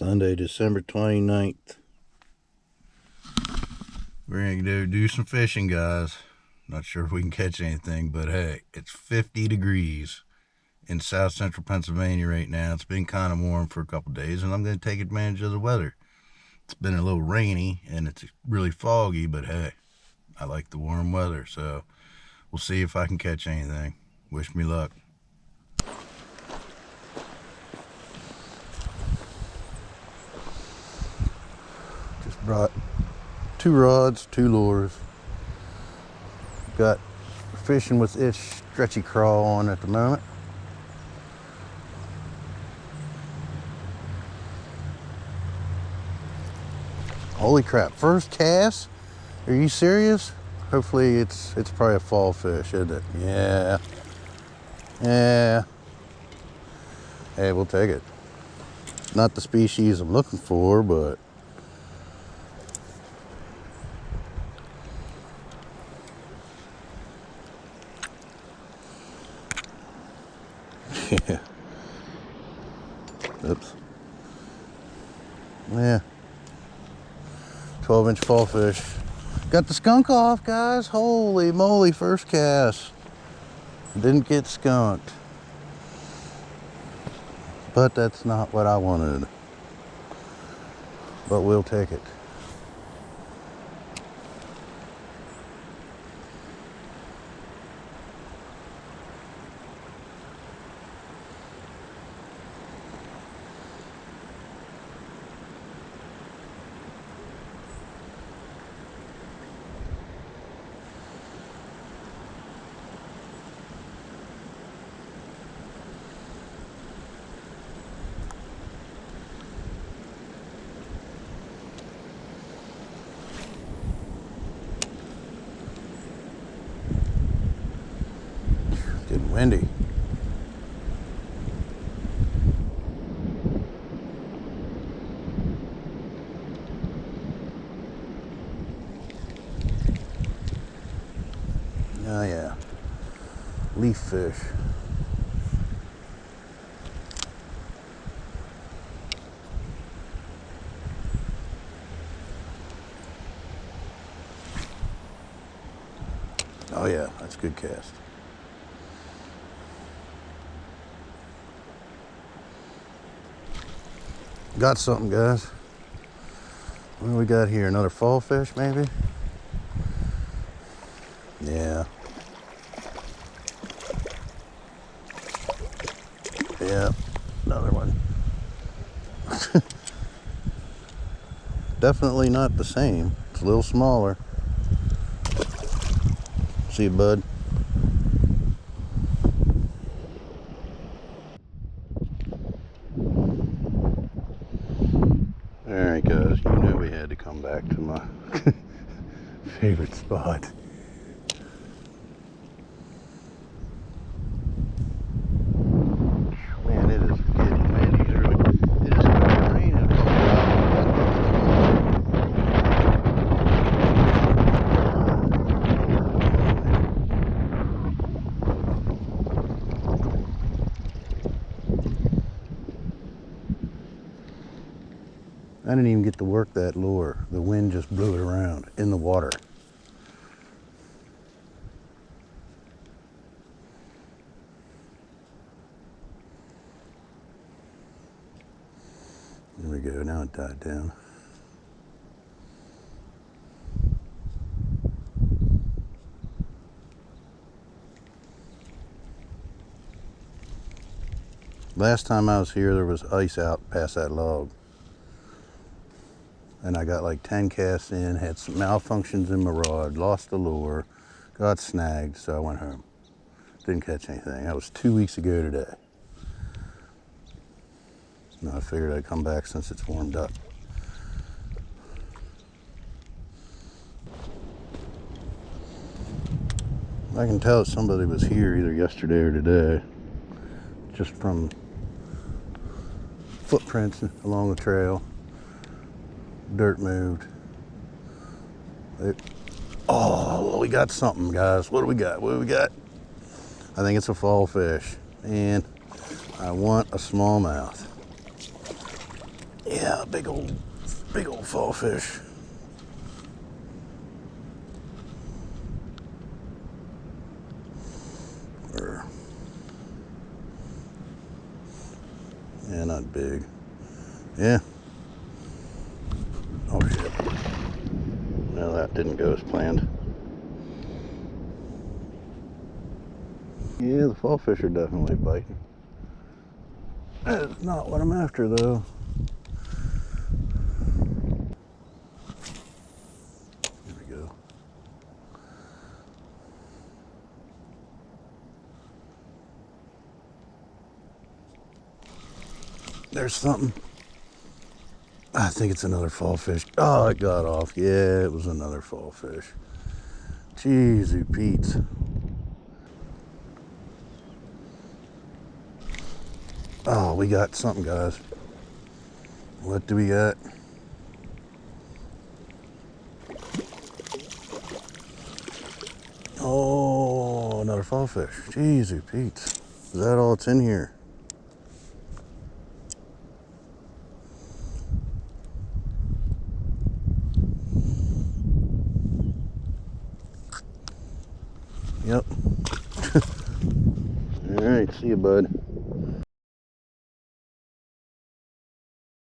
Sunday, December 29th. We're gonna do some fishing, guys. Not sure if we can catch anything, but hey, it's 50 degrees in south central Pennsylvania right now. It's been kind of warm for a couple days, and I'm gonna take advantage of the weather. It's been a little rainy and it's really foggy, but hey, I like the warm weather, so we'll see if I can catch anything. Wish me luck. Just brought 2 rods, 2 lures. Got fishing with this stretchy crawl on at the moment. Holy crap, first cast? Are you serious? Hopefully it's probably a fall fish, isn't it? Yeah. Yeah. Hey, we'll take it. Not the species I'm looking for, but yeah. Oops. Yeah. 12-inch fall fish. Got the skunk off, guys. Holy moly, first cast. Didn't get skunked. But that's not what I wanted. But we'll take it. Getting windy. Oh yeah, leaf fish. Oh yeah, that's a good cast. Got something, guys. What do we got here? Another fall fish, maybe? Yeah. Yeah, another one. Definitely not the same. It's a little smaller. See you, bud. Alright guys, you know we had to come back to my favorite spot. Man, it is getting windy through it. It is starting raining for a I didn't even get to work that lure. The wind just blew it around in the water. There we go, now it died down. Last time I was here, there was ice out past that log. And I got like 10 casts in, had some malfunctions in my rod, lost the lure, got snagged, so I went home. Didn't catch anything. That was 2 weeks ago today. No, I figured I'd come back since it's warmed up. I can tell somebody was here either yesterday or today, just from footprints along the trail. Dirt moved. Oh, we got something, guys. What do we got? What do we got? I think it's a fall fish. And I want a smallmouth. Yeah, big old fall fish. Yeah, not big. Yeah. Oh shit. No, that didn't go as planned. Yeah, the fall fish are definitely biting. That's not what I'm after though. Here we go. There's something. I think it's another fall fish. Oh, it got off. Yeah, it was another fall fish. Jeez, Pete. Oh, we got something, guys. What do we got? Oh, another fall fish. Jeez, Pete. Is that all that's in here? Yep. All right, see you, bud.